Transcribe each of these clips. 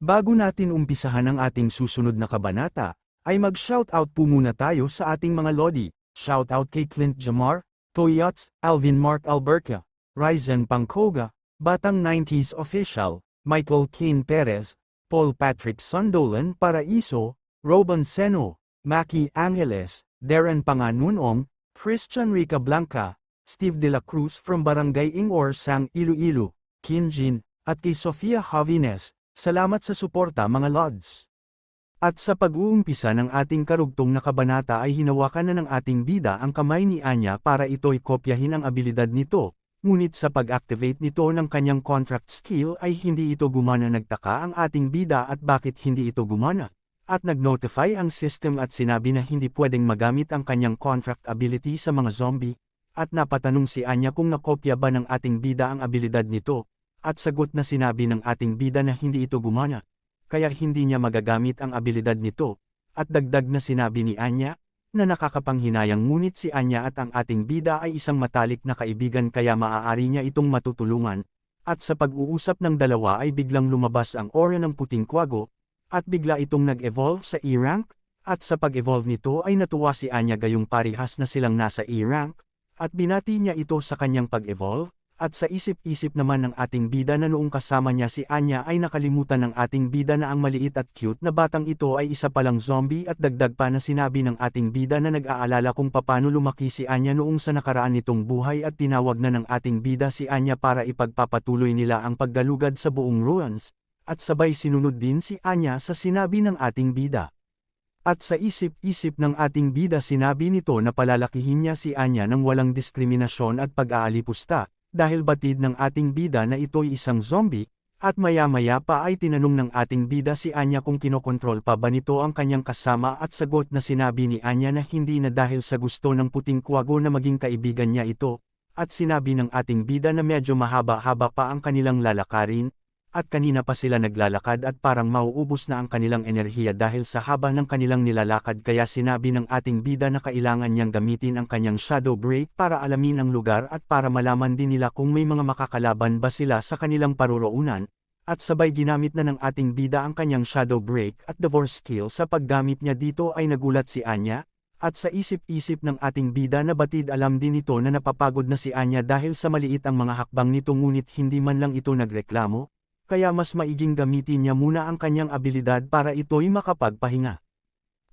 Bago natin umpisahan ang ating susunod na kabanata, ay mag-shoutout po muna tayo sa ating mga lodi. Shoutout kay Clint Jamar, Toyots, Alvin Mark Alberca, Ryzen Pangkoga, Batang 90s Official, Michael Kane Perez, Paul Patrick Sundolan Paraiso, Roban Seno, Maki Angeles, Darren Panganunong, Christian Rica Blanca, Steve De La Cruz from Barangay Ingor Sang Iloilo, Kinjin, at kay Sofia Javines. Salamat sa suporta mga Lods. At sa pag-uumpisa ng ating karugtong na kabanata ay hinawakan na ng ating bida ang kamay ni Anya para ito'y kopyahin ang abilidad nito, ngunit sa pag-activate nito ng kanyang contract skill ay hindi ito gumana. Nagtaka ang ating bida at bakit hindi ito gumana, at nag-notify ang system at sinabi na hindi pwedeng magamit ang kanyang contract ability sa mga zombie, at napatanong si Anya kung nakopya ba ng ating bida ang abilidad nito. At sagot na sinabi ng ating bida na hindi ito gumana, kaya hindi niya magagamit ang abilidad nito, at dagdag na sinabi ni Anya, na nakakapanghinayang ngunit si Anya at ang ating bida ay isang matalik na kaibigan kaya maaari niya itong matutulungan, at sa pag-uusap ng dalawa ay biglang lumabas ang aura ng puting kwago, at bigla itong nag-evolve sa E-rank, at sa pag-evolve nito ay natuwa si Anya gayong parihas na silang nasa E-rank, at binati niya ito sa kanyang pag-evolve. At sa isip-isip naman ng ating bida na noong kasama niya si Anya ay nakalimutan ng ating bida na ang maliit at cute na batang ito ay isa palang zombie at dagdag pa na sinabi ng ating bida na nag-aalala kung paano lumaki si Anya noong sa nakaraan nitong buhay at tinawag na ng ating bida si Anya para ipagpapatuloy nila ang paggalugad sa buong ruins, at sabay sinunod din si Anya sa sinabi ng ating bida. At sa isip-isip ng ating bida sinabi nito na palalakihin niya si Anya ng walang diskriminasyon at pag-aalipusta. Dahil batid ng ating bida na ito'y isang zombie, at maya-maya pa ay tinanong ng ating bida si Anya kung kinokontrol pa ba nito ang kanyang kasama at sagot na sinabi ni Anya na hindi na dahil sa gusto ng puting kwago na maging kaibigan niya ito, at sinabi ng ating bida na medyo mahaba-haba pa ang kanilang lalakarin, at kanina pa sila naglalakad at parang mauubos na ang kanilang enerhiya dahil sa haba ng kanilang nilalakad kaya sinabi ng ating bida na kailangan niyang gamitin ang kanyang shadow break para alamin ang lugar at para malaman din nila kung may mga makakalaban ba sila sa kanilang paroroonan, at sabay ginamit na ng ating bida ang kanyang shadow break at divorce skill sa paggamit niya dito ay nagulat si Anya, at sa isip-isip ng ating bida na batid alam din ito na napapagod na si Anya dahil sa maliit ang mga hakbang nito ngunit hindi man lang ito nagreklamo. Kaya mas maiging gamitin niya muna ang kanyang abilidad para ito'y makapagpahinga.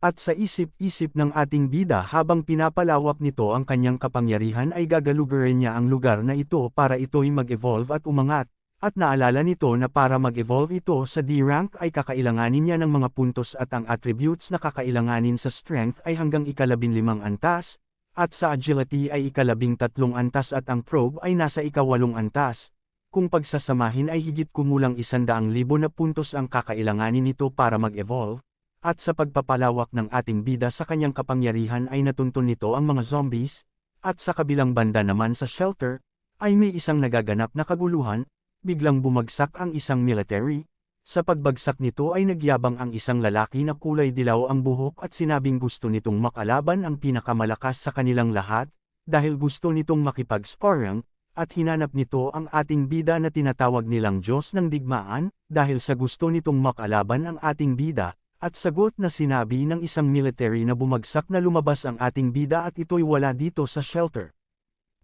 At sa isip-isip ng ating bida habang pinapalawak nito ang kanyang kapangyarihan ay gagalugarin niya ang lugar na ito para ito'y mag-evolve at umangat, at naalala nito na para mag-evolve ito sa D-rank ay kakailanganin niya ng mga puntos at ang attributes na kakailanganin sa strength ay hanggang ika-15 antas, at sa agility ay ika-13 antas at ang probe ay nasa ika-8 antas. Kung pagsasamahin ay higit kumulang 100,000 na puntos ang kakailanganin nito para mag-evolve, at sa pagpapalawak ng ating bida sa kanyang kapangyarihan ay natuntun nito ang mga zombies, at sa kabilang banda naman sa shelter, ay may isang nagaganap na kaguluhan, biglang bumagsak ang isang military, sa pagbagsak nito ay nagyabang ang isang lalaki na kulay dilaw ang buhok at sinabing gusto nitong makalaban ang pinakamalakas sa kanilang lahat, dahil gusto nitong makipag-sparring, at hinanap nito ang ating bida na tinatawag nilang Diyos ng Digmaan, dahil sa gusto nitong makalaban ang ating bida, at sagot na sinabi ng isang military na bumagsak na lumabas ang ating bida at ito'y wala dito sa shelter.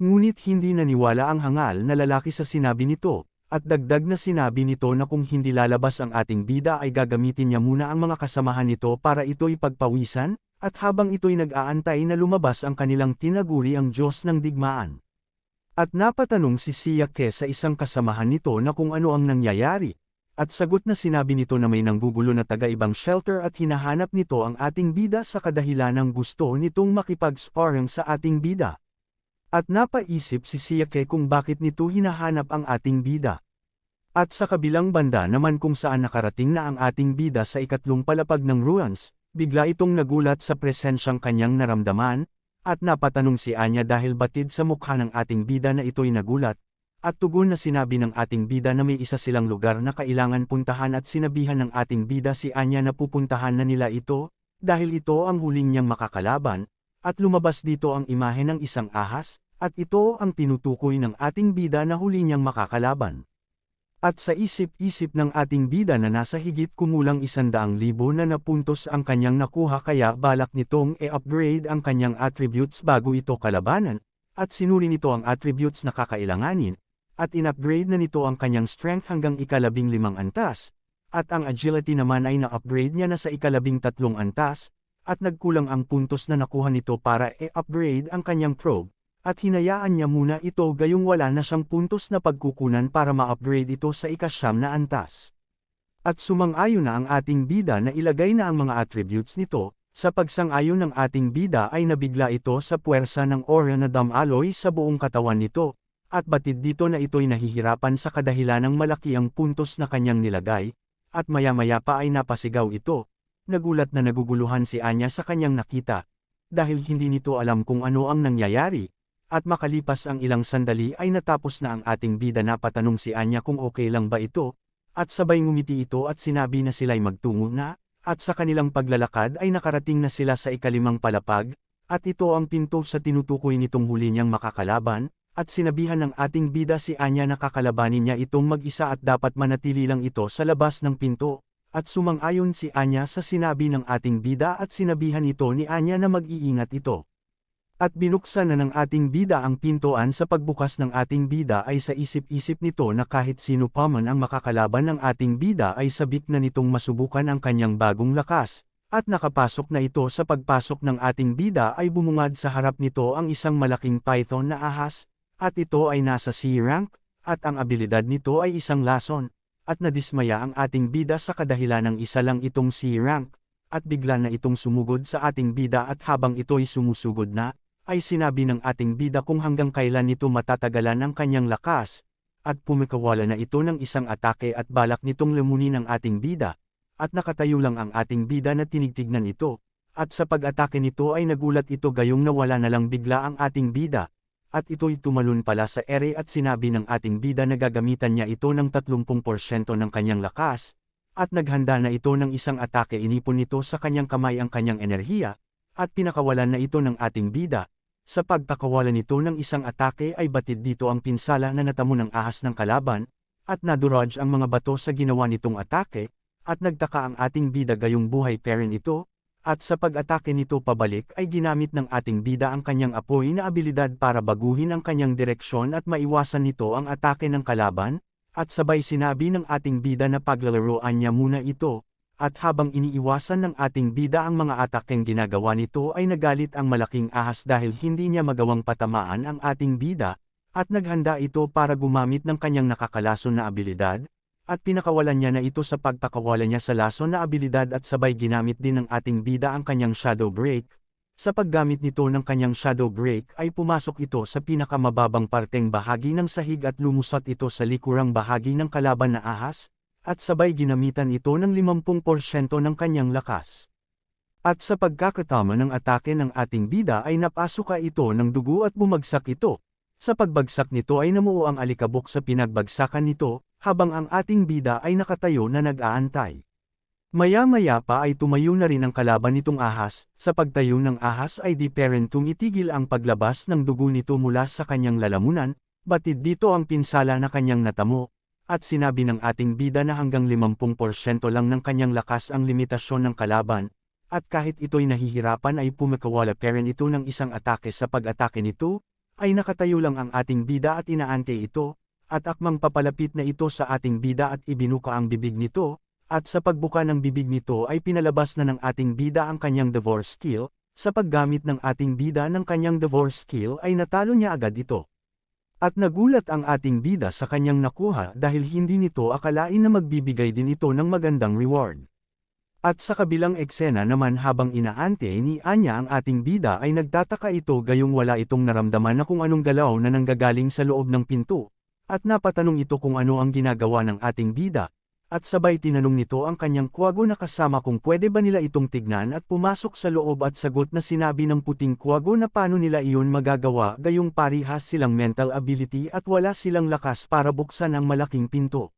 Ngunit hindi naniwala ang hangal na lalaki sa sinabi nito, at dagdag na sinabi nito na kung hindi lalabas ang ating bida ay gagamitin niya muna ang mga kasamahan nito para ito'y pagpawisan, at habang ito'y nag-aantay na lumabas ang kanilang tinaguri ang Diyos ng Digmaan. At napatanong si Siyake sa isang kasamahan nito na kung ano ang nangyayari, at sagot na sinabi nito na may nanggugulo na taga-ibang shelter at hinahanap nito ang ating bida sa kadahilan ng gusto nitong makipag-sparring sa ating bida. At napaisip si Siyake kung bakit nito hinahanap ang ating bida. At sa kabilang banda naman kung saan nakarating na ang ating bida sa ikatlong palapag ng ruins, bigla itong nagulat sa presensyang kanyang naramdaman, at napatanong si Anya dahil batid sa mukha ng ating bida na ito'y nagulat, at tugon na sinabi ng ating bida na may isa silang lugar na kailangan puntahan at sinabihan ng ating bida si Anya na pupuntahan na nila ito, dahil ito ang huling niyang makakalaban, at lumabas dito ang imahe ng isang ahas, at ito ang tinutukoy ng ating bida na huli niyang makakalaban. At sa isip-isip ng ating bida na nasa higit kumulang 100,000 na puntos ang kanyang nakuha kaya balak nitong e-upgrade ang kanyang attributes bago ito kalabanan, at sinuri nito ang attributes na kakailanganin, at in-upgrade na nito ang kanyang strength hanggang ika-15 antas, at ang agility naman ay na-upgrade niya na sa ika-13 antas, at nagkulang ang puntos na nakuha nito para e-upgrade ang kanyang probe. At hinayaan niya muna ito gayong wala na siyang puntos na pagkukunan para ma-upgrade ito sa ika-9 na antas. At sumang-ayon na ang ating bida na ilagay na ang mga attributes nito, sa pagsang-ayon ng ating bida ay nabigla ito sa puwersa ng Aura na Alloy sa buong katawan nito, at batid dito na ito'y nahihirapan sa kadahilanang malaki ang puntos na kanyang nilagay, at maya-maya pa ay napasigaw ito. Nagulat na naguguluhan si Anya sa kanyang nakita, dahil hindi nito alam kung ano ang nangyayari. At makalipas ang ilang sandali ay natapos na ang ating bida na patanong si Anya kung okay lang ba ito, at sabay ngumiti ito at sinabi na sila'y magtungo na, at sa kanilang paglalakad ay nakarating na sila sa ika-5 palapag, at ito ang pinto sa tinutukoy nitong huli niyang makakalaban, at sinabihan ng ating bida si Anya na kakalabanin niya itong mag-isa at dapat manatili lang ito sa labas ng pinto, at sumang-ayon si Anya sa sinabi ng ating bida at sinabihan ito ni Anya na mag-iingat ito. At binuksan na ng ating bida ang pintuan sa pagbukas ng ating bida ay sa isip-isip nito na kahit sino pa man ang makakalaban ng ating bida ay sabik na nitong masubukan ang kanyang bagong lakas, at nakapasok na ito sa pagpasok ng ating bida ay bumungad sa harap nito ang isang malaking python na ahas, at ito ay nasa C rank, at ang abilidad nito ay isang lason, at nadismaya ang ating bida sa kadahilanang isa lang itong C rank, at bigla na itong sumugod sa ating bida at habang ito'y sumusugod na, ay sinabi ng ating bida kung hanggang kailan nito matatagalan ang kanyang lakas, at pumikawala na ito ng isang atake at balak nitong lamunin ang ating bida, at nakatayo lang ang ating bida na tinigtignan ito, at sa pag-atake nito ay nagulat ito gayong nawala na lang bigla ang ating bida, at ito'y tumalon pala sa ere at sinabi ng ating bida na gagamitan niya ito ng 30% ng kanyang lakas, at naghanda na ito ng isang atake inipon nito sa kanyang kamay ang kanyang enerhiya, at pinakawalan na ito ng ating bida. Sa pagpakawalan nito ng isang atake ay batid dito ang pinsala na natamo ng ahas ng kalaban, at naduraj ang mga bato sa ginawa nitong atake, at nagtaka ang ating bida gayong buhay pa rin ito, at sa pag-atake nito pabalik ay ginamit ng ating bida ang kanyang apoy na abilidad para baguhin ang kanyang direksyon at maiwasan nito ang atake ng kalaban, at sabay sinabi ng ating bida na paglalaroan niya muna ito. At habang iniiwasan ng ating bida ang mga atakeng ginagawa nito ay nagalit ang malaking ahas dahil hindi niya magawang patamaan ang ating bida, at naghanda ito para gumamit ng kanyang nakakalason na abilidad, at pinakawalan niya na ito sa pagpakawalan niya sa lason na abilidad at sabay ginamit din ng ating bida ang kanyang Shadow Break. Sa paggamit nito ng kanyang Shadow Break ay pumasok ito sa pinakamababang parteng bahagi ng sahig at lumusot ito sa likurang bahagi ng kalaban na ahas, at sabay ginamitan ito ng 50% ng kanyang lakas. At sa pagkakatama ng atake ng ating bida ay napasuka ito ng dugo at bumagsak ito. Sa pagbagsak nito ay namuo ang alikabok sa pinagbagsakan nito, habang ang ating bida ay nakatayo na nag-aantay. Maya-maya pa ay tumayo na rin ang kalaban nitong ahas, sa pagtayo ng ahas ay di parent tumitigil ang paglabas ng dugo nito mula sa kanyang lalamunan, batid dito ang pinsala na kanyang natamo. At sinabi ng ating bida na hanggang 50% lang ng kanyang lakas ang limitasyon ng kalaban, at kahit ito'y nahihirapan ay pumikawala pa rin ito ng isang atake sa pag-atake nito, ay nakatayo lang ang ating bida at inaante ito, at akmang papalapit na ito sa ating bida at ibinuka ang bibig nito, at sa pagbuka ng bibig nito ay pinalabas na ng ating bida ang kanyang divorce skill, sa paggamit ng ating bida ng kanyang divorce skill ay natalo niya agad ito. At nagulat ang ating bida sa kanyang nakuha dahil hindi nito akalain na magbibigay din ito ng magandang reward. At sa kabilang eksena naman habang inaante ni Anya ang ating bida ay nagtataka ito gayong wala itong naramdaman na kung anong galaw na nanggagaling sa loob ng pinto, at napatanong ito kung ano ang ginagawa ng ating bida, at sabay tinanong nito ang kanyang kwago na kasama kung pwede ba nila itong tignan at pumasok sa loob at sagot na sinabi ng puting kwago na paano nila iyon magagawa gayong parihas silang mental ability at wala silang lakas para buksan ang malaking pinto.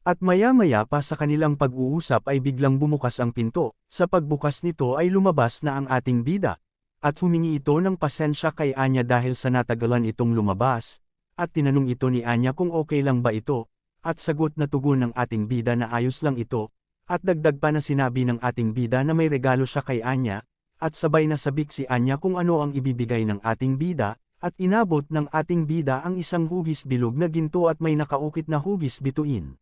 At maya-maya pa sa kanilang pag-uusap ay biglang bumukas ang pinto, sa pagbukas nito ay lumabas na ang ating bida, at humingi ito ng pasensya kay Anya dahil sa natagalan itong lumabas, at tinanong ito ni Anya kung okay lang ba ito. at sagot na tugon ng ating bida na ayos lang ito, at dagdag pa na sinabi ng ating bida na may regalo siya kay Anya, at sabay na sabik si Anya kung ano ang ibibigay ng ating bida, at inabot ng ating bida ang isang hugis bilog na ginto at may nakaukit na hugis bituin.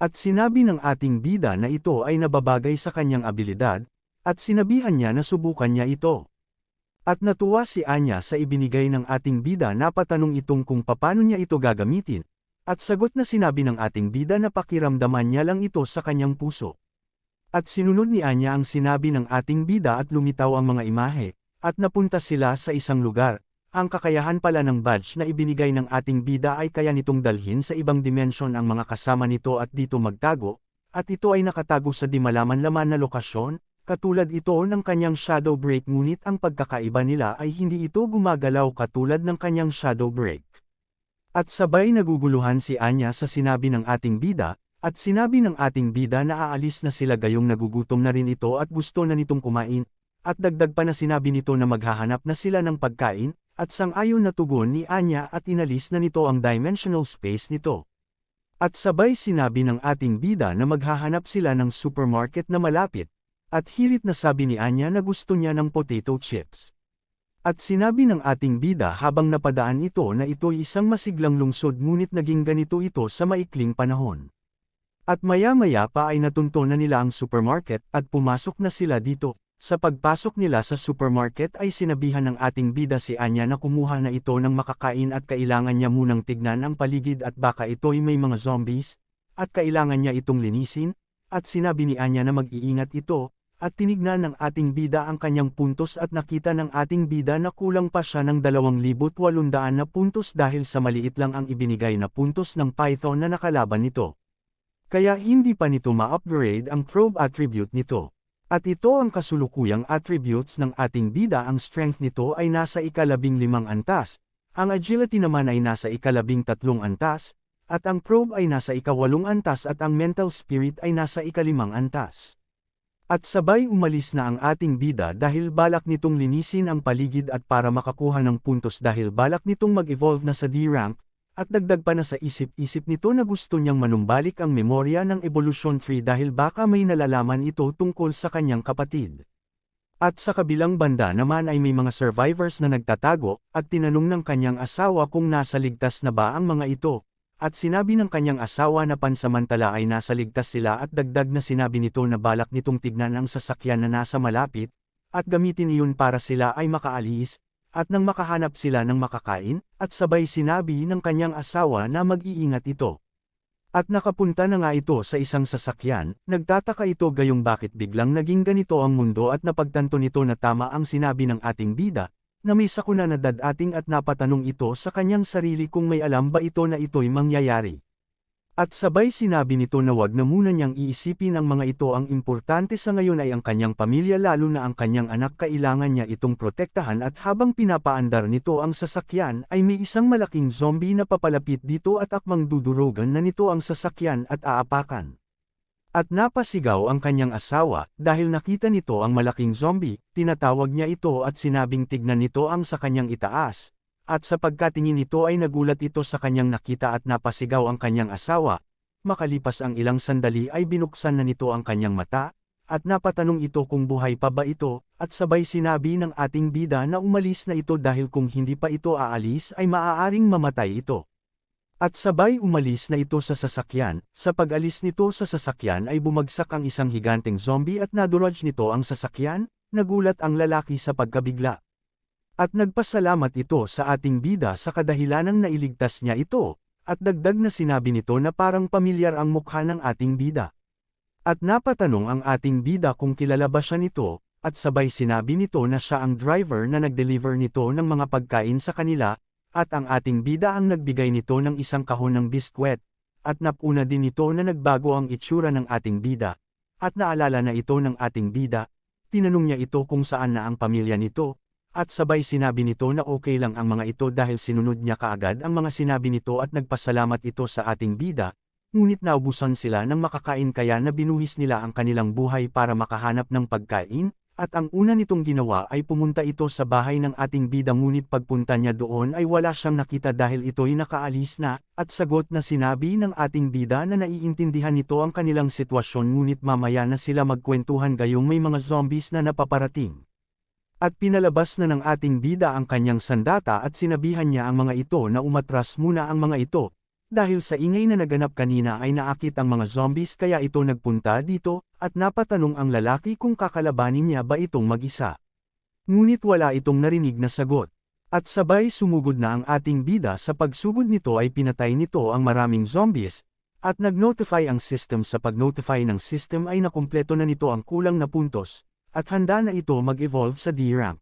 At sinabi ng ating bida na ito ay nababagay sa kanyang abilidad, at sinabihan niya na subukan niya ito. At natuwa si Anya sa ibinigay ng ating bida na patanong itong kung paano niya ito gagamitin, at sagot na sinabi ng ating bida na pakiramdaman niya lang ito sa kanyang puso. At sinunod ni Anya ang sinabi ng ating bida at lumitaw ang mga imahe, at napunta sila sa isang lugar. Ang kakayahan pala ng badge na ibinigay ng ating bida ay kaya nitong dalhin sa ibang dimensyon ang mga kasama nito at dito magtago, at ito ay nakatago sa di malaman-laman na lokasyon, katulad ito ng kanyang shadow break ngunit ang pagkakaiba nila ay hindi ito gumagalaw katulad ng kanyang shadow break. At sabay naguguluhan si Anya sa sinabi ng ating bida, at sinabi ng ating bida na aalis na sila gayong nagugutom na rin ito at gusto na nitong kumain, at dagdag pa na sinabi nito na maghahanap na sila ng pagkain, at sang-ayon na tugon ni Anya at inalis na nito ang dimensional space nito. At sabay sinabi ng ating bida na maghahanap sila ng supermarket na malapit, at hirit na sabi ni Anya na gusto niya ng potato chips. At sinabi ng ating bida habang napadaan ito na ito'y isang masiglang lungsod ngunit naging ganito ito sa maikling panahon. At maya-maya pa ay natunto na nila ang supermarket at pumasok na sila dito. Sa pagpasok nila sa supermarket ay sinabihan ng ating bida si Anya na kumuha na ito ng makakain at kailangan niya munang tignan ang paligid at baka ito'y may mga zombies, at kailangan niya itong linisin, at sinabi ni Anya na mag-iingat ito, at tinignan ng ating bida ang kanyang puntos at nakita ng ating bida na kulang pa siya ng 2,800 na puntos dahil sa maliit lang ang ibinigay na puntos ng Python na nakalaban nito. Kaya hindi pa nito ma-upgrade ang probe attribute nito. At ito ang kasulukuyang attributes ng ating bida. Ang strength nito ay nasa 15 antas, ang agility naman ay nasa 13 antas, at ang probe ay nasa 8 antas at ang mental spirit ay nasa 5 antas. At sabay umalis na ang ating bida dahil balak nitong linisin ang paligid at para makakuha ng puntos dahil balak nitong mag-evolve na sa D-rank, at dagdag pa na sa isip-isip nito na gusto niyang manumbalik ang memorya ng evolution tree dahil baka may nalalaman ito tungkol sa kanyang kapatid. At sa kabilang banda naman ay may mga survivors na nagtatago, at tinanong ng kanyang asawa kung nasa ligtas na ba ang mga ito. At sinabi ng kanyang asawa na pansamantala ay nasa ligtas sila at dagdag na sinabi nito na balak nitong tignan ang sasakyan na nasa malapit, at gamitin iyon para sila ay makaalis, at nang makahanap sila ng makakain, at sabay sinabi ng kanyang asawa na mag-iingat ito. At nakapunta na nga ito sa isang sasakyan, nagtataka ito gayong bakit biglang naging ganito ang mundo at napagtanto nito na tama ang sinabi ng ating bida, na may sakuna na dadating at napatanong ito sa kanyang sarili kung may alam ba ito na ito'y mangyayari. At sabay sinabi nito na wag na muna niyang iisipin ang mga ito, ang importante sa ngayon ay ang kanyang pamilya lalo na ang kanyang anak, kailangan niya itong protektahan. At habang pinapaandar nito ang sasakyan ay may isang malaking zombie na papalapit dito at akmang dudurugan na nito ang sasakyan at aapakan. At napasigaw ang kanyang asawa dahil nakita nito ang malaking zombie, tinatawag niya ito at sinabing tignan nito ang sa kanyang itaas. At sa pagkatingin nito ay nagulat ito sa kanyang nakita at napasigaw ang kanyang asawa. Makalipas ang ilang sandali ay binuksan na nito ang kanyang mata, at napatanong ito kung buhay pa ba ito, at sabay sinabi ng ating bida na umalis na ito dahil kung hindi pa ito aalis ay maaaring mamatay ito. At sabay umalis na ito sa sasakyan. Sa pag-alis nito sa sasakyan ay bumagsak ang isang higanteng zombie at naduraj nito ang sasakyan. Nagulat ang lalaki sa pagkabigla. At nagpasalamat ito sa ating bida sa kadahilanang nailigtas niya ito, at dagdag na sinabi nito na parang pamilyar ang mukha ng ating bida. At napatanong ang ating bida kung kilala ba siya nito, at sabay sinabi nito na siya ang driver na nag-deliver nito ng mga pagkain sa kanila, at ang ating bida ang nagbigay nito ng isang kahon ng biskwet, at napuna din nito na nagbago ang itsura ng ating bida, at naalala na ito ng ating bida, tinanong niya ito kung saan na ang pamilya nito, at sabay sinabi nito na okay lang ang mga ito dahil sinunod niya kaagad ang mga sinabi nito at nagpasalamat ito sa ating bida, ngunit naubusan sila ng makakain kaya na binuhis nila ang kanilang buhay para makahanap ng pagkain, At ang una nitong ginawa ay pumunta ito sa bahay ng ating bida ngunit pagpunta niya doon ay wala siyang nakita dahil ito'y nakaalis na, at sagot na sinabi ng ating bida na naiintindihan nito ang kanilang sitwasyon ngunit mamaya na sila magkwentuhan gayong may mga zombies na napaparating. At pinalabas na ng ating bida ang kanyang sandata at sinabihan niya ang mga ito na umatras muna ang mga ito. Dahil sa ingay na naganap kanina ay naakit ang mga zombies kaya ito nagpunta dito, at napatanong ang lalaki kung kakalabanin niya ba itong mag-isa. Ngunit wala itong narinig na sagot. At sabay sumugod na ang ating bida sa pagsugod nito ay pinatay nito ang maraming zombies, at nag-notify ang system sa pag-notify ng system ay nakumpleto na nito ang kulang na puntos, at handa na ito mag-evolve sa D-rank.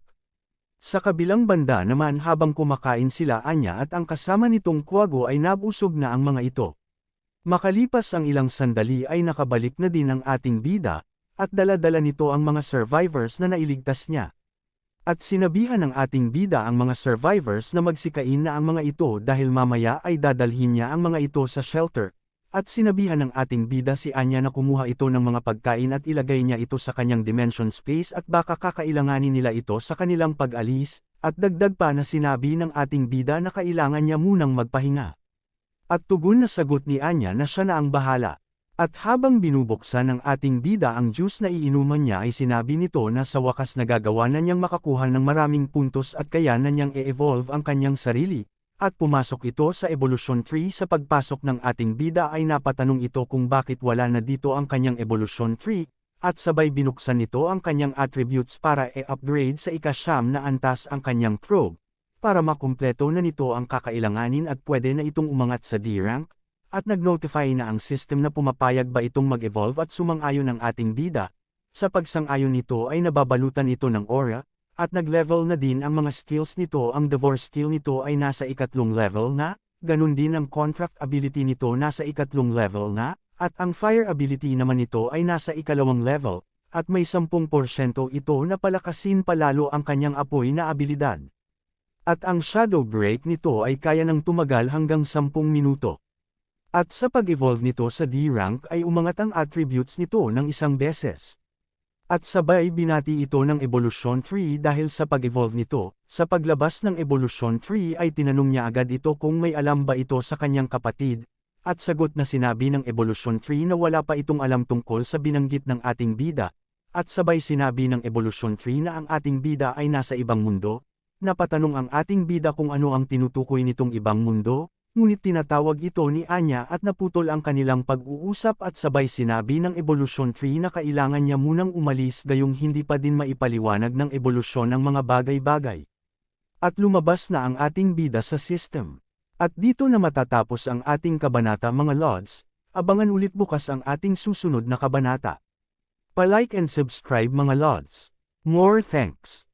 Sa kabilang banda naman habang kumakain sila Anya at ang kasama nitong Quago ay nabusog na ang mga ito. Makalipas ang ilang sandali ay nakabalik na din ang ating bida, at dala-dala nito ang mga survivors na nailigtas niya. At sinabihan ng ating bida ang mga survivors na magsikain na ang mga ito dahil mamaya ay dadalhin niya ang mga ito sa shelter. At sinabihan ng ating bida si Anya na kumuha ito ng mga pagkain at ilagay niya ito sa kanyang dimension space at baka kakailanganin nila ito sa kanilang pag-alis, at dagdag pa na sinabi ng ating bida na kailangan niya munang magpahinga. At tugon na sagot ni Anya na siya na ang bahala. At habang binubuksan ng ating bida ang juice na iinuman niya ay sinabi nito na sa wakas nagagawa na niyang makakuha ng maraming puntos at kaya na niyang e-evolve ang kanyang sarili. At pumasok ito sa evolution tree. Sa pagpasok ng ating bida ay napatanong ito kung bakit wala na dito ang kanyang evolution tree, at sabay binuksan nito ang kanyang attributes para e-upgrade sa ika-9 na antas ang kanyang probe, para makumpleto na nito ang kakailanganin at pwede na itong umangat sa D-rank, at nag-notify na ang system na pumapayag ba itong mag-evolve at sumang-ayon ng ating bida. Sa pagsang-ayon nito ay nababalutan ito ng aura, at nag-level na din ang mga skills nito. Ang Devour skill nito ay nasa 3 level na, ganun din ang Contract ability nito nasa 3 level na, at ang Fire ability naman nito ay nasa 2 level, at may 10% ito na palakasin palalo ang kanyang apoy na abilidad. At ang Shadow Break nito ay kaya nang tumagal hanggang 10 minuto. At sa pag-evolve nito sa D-rank ay umangat ang attributes nito ng 1 beses. At sabay binati ito ng evolution tree dahil sa pag-evolve nito. Sa paglabas ng evolution tree ay tinanong niya agad ito kung may alam ba ito sa kanyang kapatid, at sagot na sinabi ng evolution tree na wala pa itong alam tungkol sa binanggit ng ating bida, at sabay sinabi ng evolution tree na ang ating bida ay nasa ibang mundo. Napatanong ang ating bida kung ano ang tinutukoy nitong ibang mundo, ngunit tinatawag ito ni Anya at naputol ang kanilang pag-uusap at sabay sinabi ng evolution tree na kailangan niya munang umalis gayong hindi pa din maipaliwanag ng evolusyon ang mga bagay-bagay. At lumabas na ang ating bida sa system. At dito na matatapos ang ating kabanata mga Lods. Abangan ulit bukas ang ating susunod na kabanata. Pa-like and subscribe mga Lods. More thanks.